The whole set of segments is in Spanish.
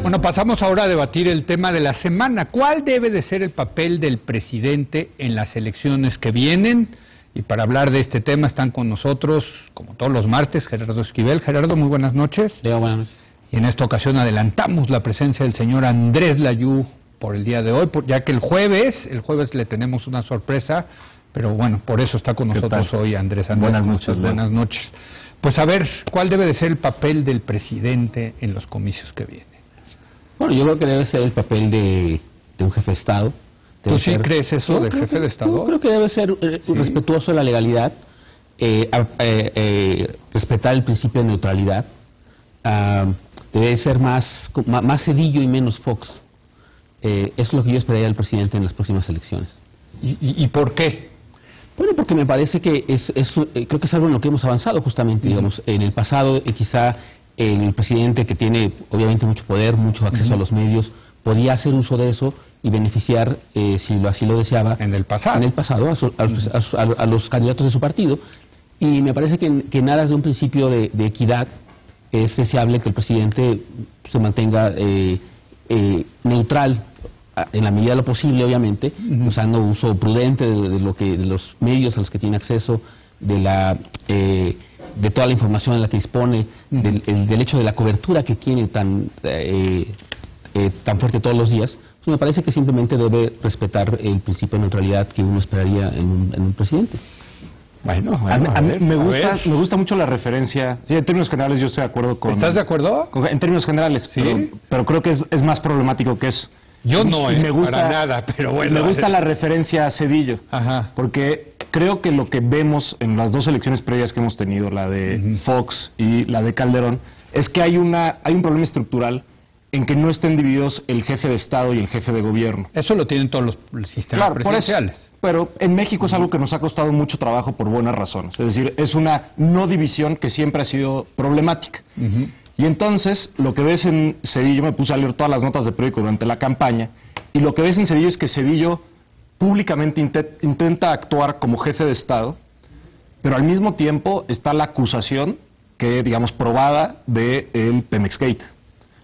Bueno, pasamos ahora a debatir el tema de la semana. ¿Cuál debe de ser el papel del presidente en las elecciones que vienen? Y para hablar de este tema están con nosotros, como todos los martes, Gerardo Esquivel. Gerardo, muy buenas noches. Leo, buenas noches. Y en esta ocasión adelantamos la presencia del señor Andrés Layú por el día de hoy, ya que el jueves le tenemos una sorpresa, pero bueno, por eso está con nosotros hoy Andrés. Buenas noches. Buenas noches. Pues a ver, ¿cuál debe de ser el papel del presidente en los comicios que vienen? Bueno, yo creo que debe ser el papel de un jefe de Estado. ¿Tú sí crees eso del jefe de Estado? Yo creo que debe ser respetuoso de la legalidad, respetar el principio de neutralidad, debe ser más Zedillo y menos Fox. Es lo que yo esperaría del presidente en las próximas elecciones. ¿Y por qué? Bueno, porque me parece que creo que es algo en lo que hemos avanzado justamente, digamos. En el pasado, quizá el presidente, que tiene obviamente mucho poder, mucho acceso a los medios, podía hacer uso de eso y beneficiar, si así lo deseaba, en el pasado a los candidatos de su partido. Y me parece que en aras de un principio de equidad es deseable que el presidente se mantenga neutral en la medida de lo posible, obviamente, usando uso prudente de los medios a los que tiene acceso, de toda la información en la que dispone, del hecho de la cobertura que tiene tan fuerte todos los días. Pues me parece que simplemente debe respetar el principio de neutralidad que uno esperaría en un presidente. Bueno, a mí me gusta mucho la referencia. Sí, en términos generales yo estoy de acuerdo con... ¿Estás de acuerdo? En términos generales, ¿sí? pero creo que es más problemático que eso. Yo no, para nada, pero bueno. Me gusta la referencia a Zedillo, porque creo que lo que vemos en las dos elecciones previas que hemos tenido, la de Fox y la de Calderón, es que hay un problema estructural en que no estén divididos el jefe de Estado y el jefe de gobierno. Eso lo tienen todos los sistemas presidenciales. Pero en México es algo que nos ha costado mucho trabajo por buenas razones. Es decir, es una no división que siempre ha sido problemática. Y entonces, lo que ves en Zedillo, me puse a leer todas las notas de periódico durante la campaña, y lo que ves en Zedillo es que Zedillo públicamente intenta actuar como jefe de Estado, pero al mismo tiempo está la acusación, que digamos probada, del Pemex Gate.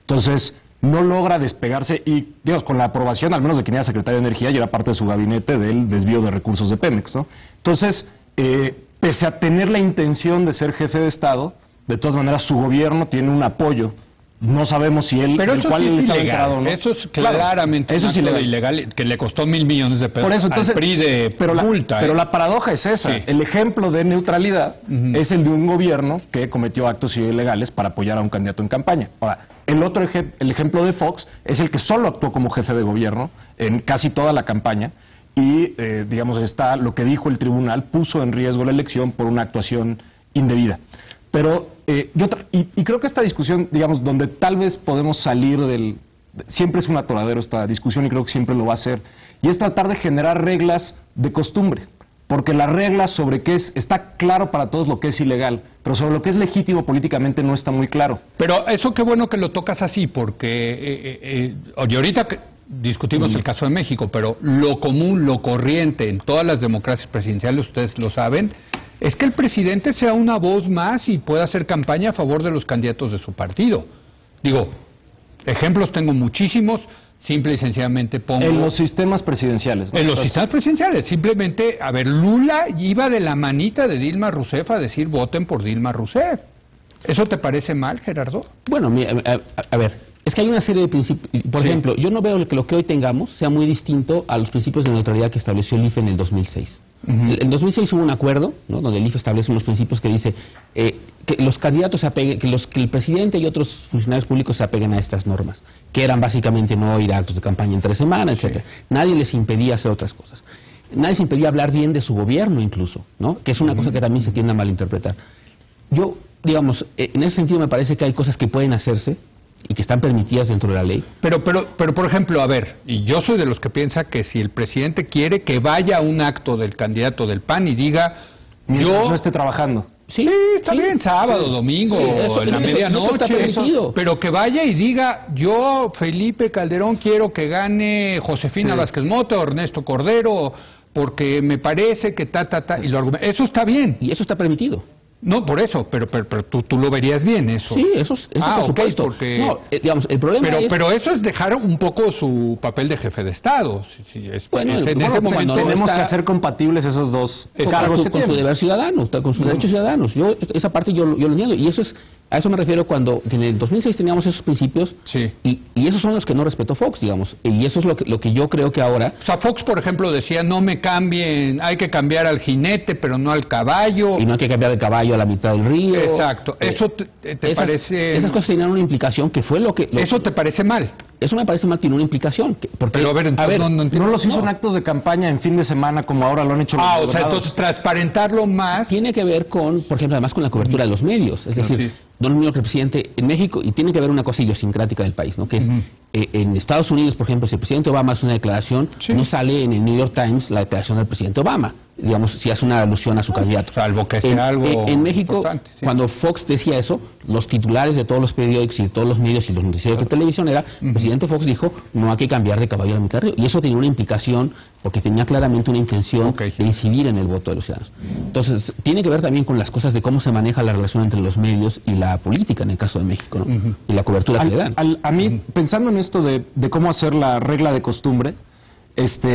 Entonces, no logra despegarse y, digamos, con la aprobación, al menos de quien era secretario de Energía, y era parte de su gabinete del desvío de recursos de Pemex, ¿no? Entonces, pese a tener la intención de ser jefe de Estado, de todas maneras su gobierno tiene un apoyo. No sabemos si él... Pero eso sí es ilegal, o no. Eso es claramente eso es ilegal, que le costó $1,000 millones de pesos. Por eso, entonces, al PRI de multa. Pero la paradoja es esa. Sí. El ejemplo de neutralidad es el de un gobierno que cometió actos ilegales para apoyar a un candidato en campaña. Ahora, el ejemplo de Fox es el que solo actuó como jefe de gobierno en casi toda la campaña y, digamos, lo que dijo el tribunal puso en riesgo la elección por una actuación indebida. Pero y creo que esta discusión, digamos, donde tal vez podemos salir siempre es un atoradero esta discusión y creo que siempre lo va a ser, y es tratar de generar reglas de costumbre, porque las reglas sobre está claro para todos lo que es ilegal, pero sobre lo que es legítimo políticamente no está muy claro. Pero eso qué bueno que lo tocas así, porque y ahorita discutimos el caso de México, pero lo común, lo corriente en todas las democracias presidenciales, ustedes lo saben, es que el presidente sea una voz más y pueda hacer campaña a favor de los candidatos de su partido. Digo, ejemplos tengo muchísimos, simple y sencillamente pongo... En los sistemas presidenciales, ¿no? En los sistemas presidenciales, simplemente, a ver, Lula iba de la manita de Dilma Rousseff a decir voten por Dilma Rousseff. ¿Eso te parece mal, Gerardo? Bueno, a ver, es que hay una serie de principios. Por ejemplo, yo no veo que lo que hoy tengamos sea muy distinto a los principios de neutralidad que estableció el IFE en el 2006. En 2006 hubo un acuerdo, ¿no?, donde el IFE establece unos principios que dice que los candidatos se apeguen, que el presidente y otros funcionarios públicos se apeguen a estas normas, que eran básicamente no ir a actos de campaña entre semana, etcétera. Nadie les impedía hacer otras cosas. Nadie les impedía hablar bien de su gobierno incluso, ¿no?, que es una cosa que también se tiende a malinterpretar. Yo, digamos, en ese sentido me parece que hay cosas que pueden hacerse y que están permitidas dentro de la ley. Pero por ejemplo, a ver, y yo soy de los que piensa que si el presidente quiere que vaya a un acto del candidato del PAN y diga, yo no esté trabajando. Sí, está bien, sábado, domingo, en la medianoche, pero que vaya y diga, yo, Felipe Calderón, quiero que gane Josefina Vázquez Mota o Ernesto Cordero, porque me parece que y lo argumenta. Eso está bien. Y eso está permitido. No, por eso, pero tú lo verías bien, eso. Sí, eso por supuesto. Porque... No, digamos, el problema pero eso es dejar un poco su papel de jefe de Estado. Tenemos que hacer compatibles esos dos cargos con su deber ciudadano, con sus derechos ciudadanos. Esa parte yo lo entiendo, y a eso me refiero cuando en el 2006 teníamos esos principios, sí. y esos son los que no respetó Fox, digamos, y eso es lo que yo creo que ahora... O sea, Fox, por ejemplo, decía, no me cambien, hay que cambiar al jinete, pero no al caballo. Y no hay que cambiar de caballo a la mitad del río. Exacto. ¿Eso te parece...? Esas cosas tenían una implicación que fue lo que... ¿Eso te parece mal? Eso me parece mal, tiene una implicación. Porque, pero a ver, no los hizo en actos de campaña en fin de semana como ahora lo han hecho los gobernados. O sea, entonces transparentarlo más... Tiene que ver con, por ejemplo, además con la cobertura de los medios. Es decir, no es lo mismo que el presidente en México, y tiene que haber una cosa idiosincrática del país, ¿no? Que es, en Estados Unidos, por ejemplo, si el presidente Obama hace una declaración, no sale en el New York Times la declaración del presidente Obama, digamos, si hace una alusión a su candidato. Salvo que sea algo en México, cuando Fox decía eso, los titulares de todos los periódicos y de todos los medios y los noticieros de televisión era, el presidente Fox dijo, no hay que cambiar de caballo a la mitad del río. Y eso tenía una implicación, porque tenía claramente una intención de incidir en el voto de los ciudadanos. Entonces, tiene que ver también con las cosas de cómo se maneja la relación entre los medios y la política, en el caso de México, ¿no? Y la cobertura que le dan. A mí, pensando en esto de cómo hacer la regla de costumbre,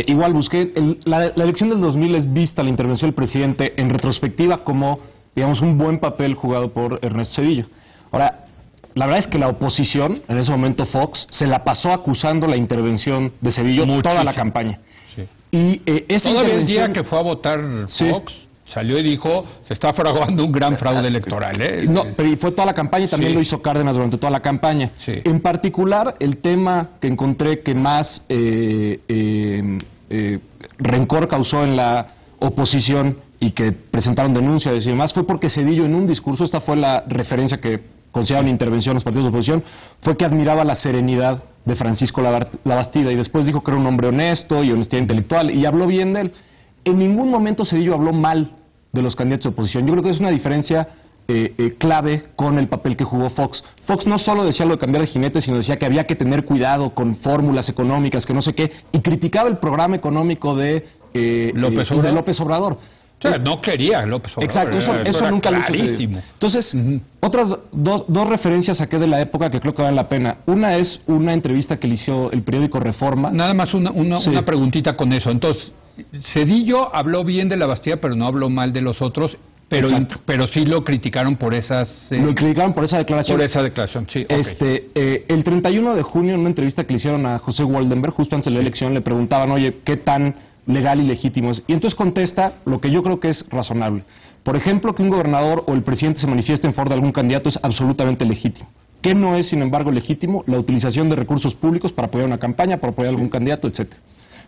igual busqué, la elección del 2000 es vista la intervención del presidente en retrospectiva como, digamos, un buen papel jugado por Ernesto Zedillo. Ahora, la verdad es que la oposición, en ese momento Fox, se la pasó acusando la intervención de Zedillo toda la campaña. Sí. Y esa todavía el día que fue a votar Fox, salió y dijo, se está fraguando un gran fraude electoral. No, pero fue toda la campaña y también lo hizo Cárdenas durante toda la campaña. Sí. En particular, el tema que encontré que más rencor causó en la oposición y que presentaron denuncias y demás fue porque Zedillo en un discurso, esta fue la referencia que consideraron intervención los partidos de oposición, fue que admiraba la serenidad de Francisco Labastida y después dijo que era un hombre honesto y honestidad intelectual y habló bien de él. En ningún momento Zedillo habló mal de los candidatos de oposición. Yo creo que es una diferencia clave con el papel que jugó Fox. Fox no solo decía lo de cambiar de jinete, sino decía que había que tener cuidado con fórmulas económicas, que no sé qué, y criticaba el programa económico de López Obrador. O sea, no quería López Obrador. Exacto, eso nunca lo hizo. Entonces, otras dos referencias saqué de la época que creo que valen la pena. Una es una entrevista que le hizo el periódico Reforma. Nada más una preguntita con eso. Entonces, Zedillo habló bien de Labastida, pero no habló mal de los otros, pero sí lo criticaron por esas... lo criticaron por esa declaración. Por esa declaración, sí. El 31 de junio, en una entrevista que le hicieron a José Waldenberg, justo antes de la elección, le preguntaban, oye, ¿qué tan legal y legítimo es? Y entonces contesta lo que yo creo que es razonable. Por ejemplo, que un gobernador o el presidente se manifieste en favor de algún candidato es absolutamente legítimo. ¿Qué no es, sin embargo, legítimo? La utilización de recursos públicos para apoyar una campaña, para apoyar a algún candidato, etcétera.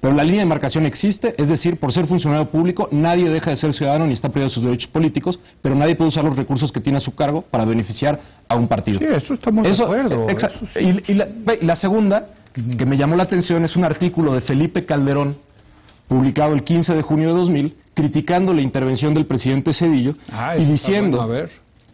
Pero la línea de marcación existe, es decir, por ser funcionario público, nadie deja de ser ciudadano ni está privado de sus derechos políticos, pero nadie puede usar los recursos que tiene a su cargo para beneficiar a un partido. Sí, eso estamos de acuerdo. Exacto. Y la segunda, que me llamó la atención, es un artículo de Felipe Calderón, publicado el 15 de junio de 2000, criticando la intervención del presidente Zedillo y diciendo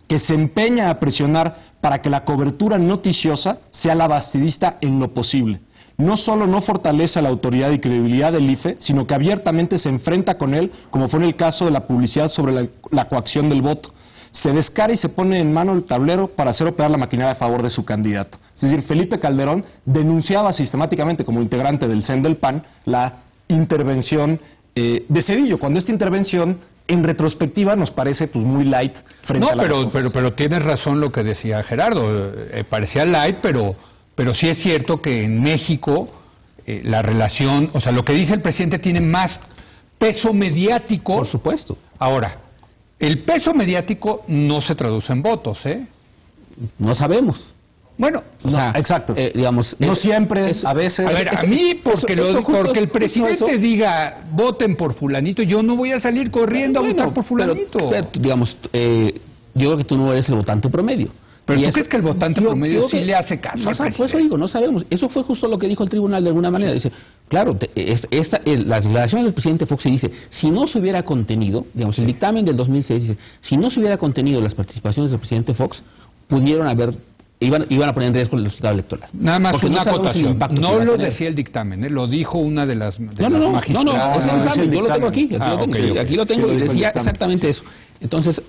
que se empeña a presionar para que la cobertura noticiosa sea labastidista en lo posible. No solo no fortalece la autoridad y credibilidad del IFE, sino que abiertamente se enfrenta con él, como fue en el caso de la publicidad sobre la coacción del voto. Se descara y se pone en mano el tablero para hacer operar la maquinaria a favor de su candidato. Es decir, Felipe Calderón denunciaba sistemáticamente como integrante del CEN del PAN la intervención de Zedillo, cuando esta intervención en retrospectiva nos parece pues muy light frente a la pero tienes razón lo que decía Gerardo, parecía light, pero sí es cierto que en México la relación, o sea, lo que dice el presidente tiene más peso mediático. Por supuesto. Ahora, el peso mediático no se traduce en votos, ¿eh? No sabemos. Bueno, o sea, exacto. Digamos, no siempre, a veces. A ver, a mí, porque el presidente diga voten por fulanito, yo no voy a salir corriendo a votar por fulanito. Pero, digamos, yo creo que tú no eres el votante promedio. Pero ¿tú crees que el votante promedio sí le hace caso al presidente? Por eso digo, no sabemos. Eso fue justo lo que dijo el tribunal de alguna manera. Dice, claro, las declaraciones del presidente Fox dice, si no se hubiera contenido, digamos, el dictamen del 2006 dice, si no se hubiera contenido las participaciones del presidente Fox, pudieron haber... Iban a poner en riesgo el resultado electoral. Nada más una acotación. No lo decía el dictamen, lo dijo una de las magistradas. Yo lo tengo aquí. Aquí lo tengo y decía exactamente eso. Entonces,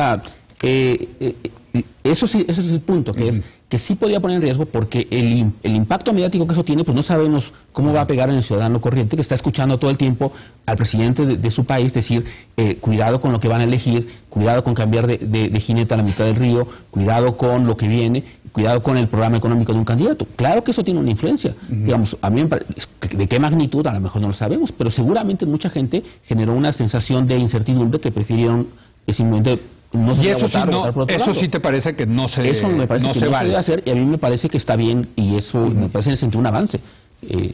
Eso sí, ese es el punto, que es que sí podría poner en riesgo porque el impacto mediático que eso tiene, pues no sabemos cómo va a pegar en el ciudadano corriente que está escuchando todo el tiempo al presidente de su país decir, cuidado con lo que van a elegir, cuidado con cambiar de jinete a la mitad del río, cuidado con lo que viene, cuidado con el programa económico de un candidato. Claro que eso tiene una influencia. Digamos, a mí me parece, de qué magnitud, a lo mejor no lo sabemos, pero seguramente mucha gente generó una sensación de incertidumbre que prefirieron simplemente no se y eso, votar, sí, no, votar eso sí te parece que no se eso me parece no que se no vale. se debe hacer y a mí me parece que está bien y eso me parece en el sentido un avance.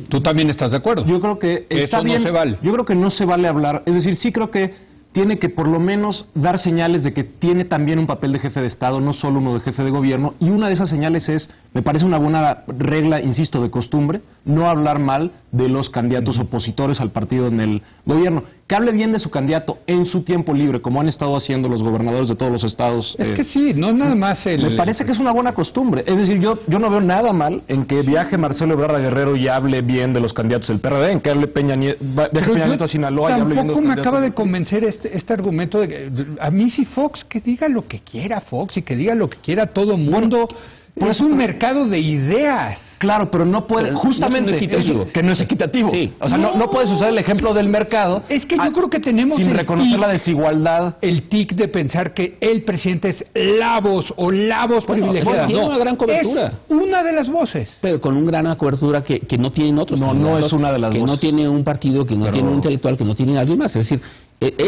¿Tú también estás de acuerdo? Yo creo que está eso bien. no se vale. Yo creo que no se vale hablar. Es decir, sí creo que tiene que por lo menos dar señales de que tiene también un papel de jefe de Estado, no solo uno de jefe de gobierno. Y una de esas señales es, me parece una buena regla, insisto, de costumbre, no hablar mal de los candidatos opositores al partido en el gobierno. Que hable bien de su candidato en su tiempo libre, como han estado haciendo los gobernadores de todos los estados. Es que sí, no es nada más el... Me parece que es una buena costumbre. Es decir, yo no veo nada mal en que viaje Marcelo Ebrard a Guerrero y hable bien de los candidatos del PRD, en que hable Peña Nieto a Sinaloa y hable bien de los Tampoco me candidatos acaba de del PRI. convencer este argumento de que a mí sí Fox, que diga lo que quiera Fox y que diga lo que quiera todo mundo. Es un mercado de ideas. Claro, pero no puede, Pero justamente, no es equitativo. eso, que no es equitativo. Sí. O sea, no puedes usar el ejemplo del mercado. Es que yo creo que tenemos sin el reconocer tic. la desigualdad. El tic de pensar que el presidente es la voz o la voz privilegiada. tiene una gran cobertura. Es una de las voces. Pero con una gran cobertura que no tienen otros No candidatos, es una de las que voces. no tiene un partido, que no tiene un intelectual, que no tiene nadie más. Es decir,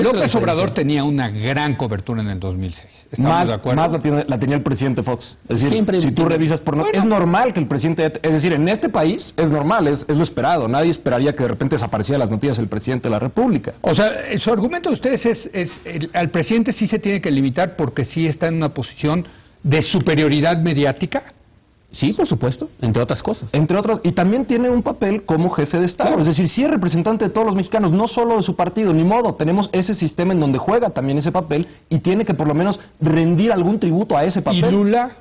López Obrador tenía una gran cobertura en el 2006. ¿Estamos de acuerdo? Más la tenía el presidente Fox. Es decir, Siempre si tú revisas es normal que el presidente, es decir, en este país es normal, es lo esperado. Nadie esperaría que de repente desapareciera las noticias el presidente de la República. O sea, su argumento de ustedes al presidente sí se tiene que limitar porque sí está en una posición de superioridad mediática. Sí, por supuesto, entre otras cosas. Entre otras, y también tiene un papel como jefe de Estado. Claro. Es decir, sí es representante de todos los mexicanos, no solo de su partido, ni modo. Tenemos ese sistema en donde juega también ese papel y tiene que por lo menos rendir algún tributo a ese papel. ¿Y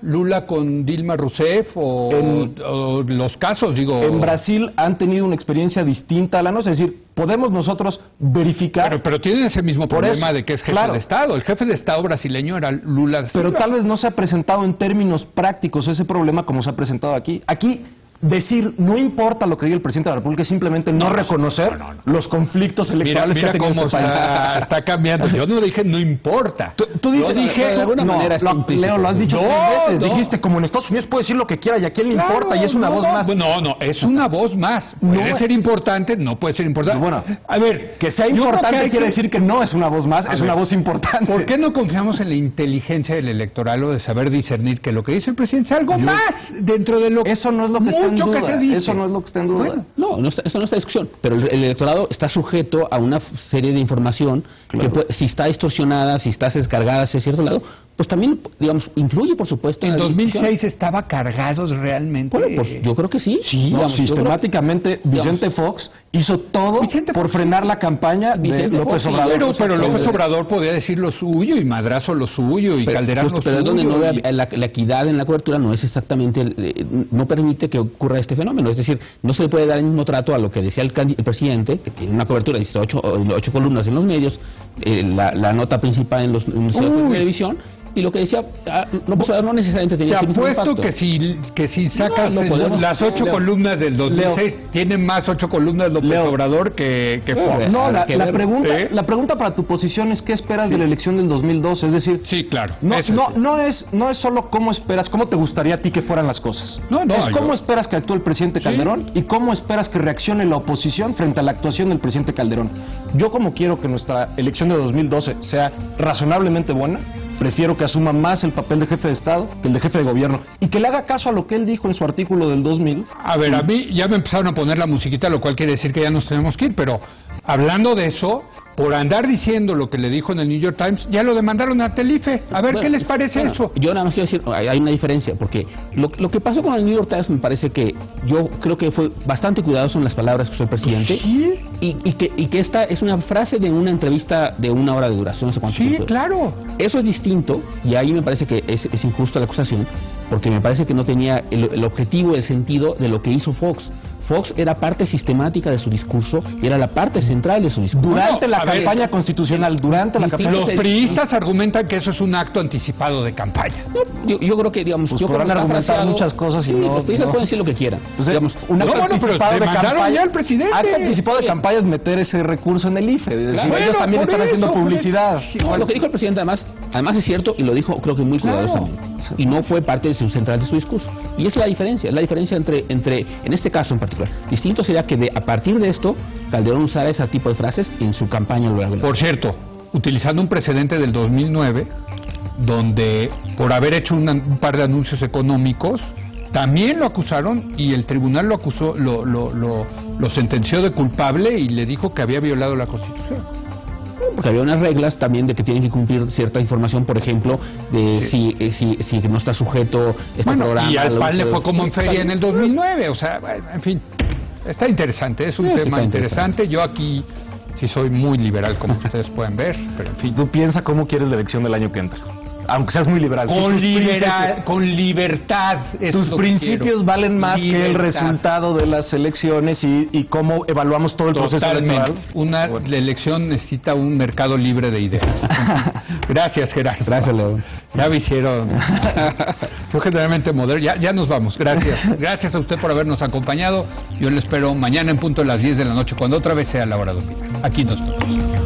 Lula con Dilma Rousseff o los casos, digo? En Brasil han tenido una experiencia distinta a la nuestra. Es decir, podemos nosotros verificar... Pero tienen ese mismo Por problema eso, de que es jefe claro. de Estado. El jefe de Estado brasileño era Lula da Pero Silva. tal vez no se ha presentado en términos prácticos ese problema como se ha presentado aquí. Aquí decir no importa lo que diga el presidente de la República es simplemente no reconocer los conflictos electorales que ha tenido cómo este país. está cambiando. Yo no dije no importa. Tú dices, Yo dije, de alguna manera está implícito. Leo, lo has dicho No, 3 veces. no. Dijiste, como en Estados Unidos puede decir lo que quiera y a quién le Claro, importa y es una voz más. No, es una voz más. No Puede es- ser importante, no puede ser importante. Bueno, a ver, Que sea yo creo importante hay quiere que- decir que no es una voz más, es una voz importante. ¿Por qué no confiamos en la inteligencia del electorado de saber discernir que lo que dice el presidente es algo más dentro de lo Eso no es lo que está en mucho que duda. se dice? Eso no es lo que está en duda. Bueno, No, eso no está en discusión, pero el electorado está sujeto a una serie de información que si está distorsionada, si está descargada hacia cierto lado, pues también, digamos, influye, por supuesto, en la 2006 discusión. estaba cargados realmente. Bueno, pues yo creo que sí. Sí, Digamos, yo sistemáticamente Vicente Fox hizo todo Vicente por Fox, frenar la campaña de Vicente López Fox, sí, Obrador. Pero López Obrador podía decir lo suyo y Madrazo lo suyo y Pero, Calderón justo, lo pero es suyo. donde no y- la equidad en la cobertura no es exactamente, no permite que ocurra este fenómeno. Es decir, no se le puede dar el mismo trato a lo que decía el presidente, que tiene una cobertura de 8 columnas en los medios, la nota principal en los anuncios de televisión, y lo que decía López Obrador no necesariamente tenía Te ese mismo apuesto impacto. que si sacas No, podemos- las 8 Leo. columnas del 2006, tienen más 8 columnas López Leo. Obrador que Fox. No, Habrá que la ver. pregunta, la pregunta para tu posición es ¿qué esperas de la elección del 2012? Es decir, Sí, claro. no, eso no, sí. no es solo cómo esperas, cómo te gustaría a ti que fueran las cosas. No, es cómo yo- esperas que actúe el presidente Calderón y cómo esperas que reaccione la oposición frente a la actuación del presidente Calderón. Yo como quiero que nuestra elección de 2012 sea razonablemente buena, prefiero que asuma más el papel de jefe de Estado que el de jefe de gobierno y que le haga caso a lo que él dijo en su artículo del 2000. A ver, a mí ya me empezaron a poner la musiquita, lo cual quiere decir que ya nos tenemos que ir, pero hablando de eso, por andar diciendo lo que le dijo en el New York Times, ya lo demandaron a Telife. A ver, Bueno, ¿qué les parece bueno, eso? Yo nada más quiero decir, hay una diferencia, porque lo que pasó con el New York Times me parece que yo creo que fue bastante cuidadoso en las palabras que usó el presidente, Sí. y que esta es una frase de una entrevista de 1 hora de duración, no sé cuánto Sí, tiempo. claro. Eso es distinto, y ahí me parece que es injusta la acusación, porque me parece que no tenía el objetivo, el sentido de lo que hizo Fox. Fox era parte sistemática de su discurso y era la parte central de su discurso. Durante la a ver, campaña constitucional, durante la campaña... Los priistas argumentan que eso es un acto anticipado de campaña. Yo creo que, digamos, Pues yo creo podrán que está argumentar fraseado. muchas cosas y Sí, no- los priistas no. pueden decir lo que quieran. Pues, digamos, un acto No, bueno, pero anticipado de demandaron campaña. ya al presidente. Acto anticipado de Sí. campaña es meter ese recurso en el IFE. Es decir, Claro, ellos también por están haciendo eso, publicidad. no, lo que dijo el presidente además es cierto y lo dijo creo que muy Claro. cuidadosamente. Y no fue parte de su central de su discurso. Y es la diferencia entre, en este caso en particular. Distinto sería que a partir de esto, Calderón usara ese tipo de frases en su campaña a lo largo de la Por cierto, utilizando un precedente del 2009, donde por haber hecho un par de anuncios económicos, también lo acusaron y el tribunal lo acusó, lo sentenció de culpable y le dijo que había violado la Constitución. Porque había unas reglas también de que tienen que cumplir cierta información, por ejemplo, de si no está sujeto este Bueno, programa. y al PAN le uso fue de- como en feria en el 2009, o sea, bueno, en fin, está interesante, es un Sí, tema está interesante. Yo aquí sí soy muy liberal, como ustedes pueden ver, pero en fin. Tú piensa cómo quieres la elección del año que entra. Aunque seas muy liberal. Si tus Con libertad. es Tus lo que principios quiero. valen más que el Libertad. resultado de las elecciones y cómo evaluamos todo el proceso Totalmente. electoral. La elección necesita un mercado libre de ideas. Gracias, Gerardo. Gracias, León. Ya me hicieron. Yo generalmente moderno. Ya nos vamos. Gracias. Gracias a usted por habernos acompañado. Yo le espero mañana en punto de las 10 de la noche, cuando otra vez sea la hora de opinar. Aquí nos vemos.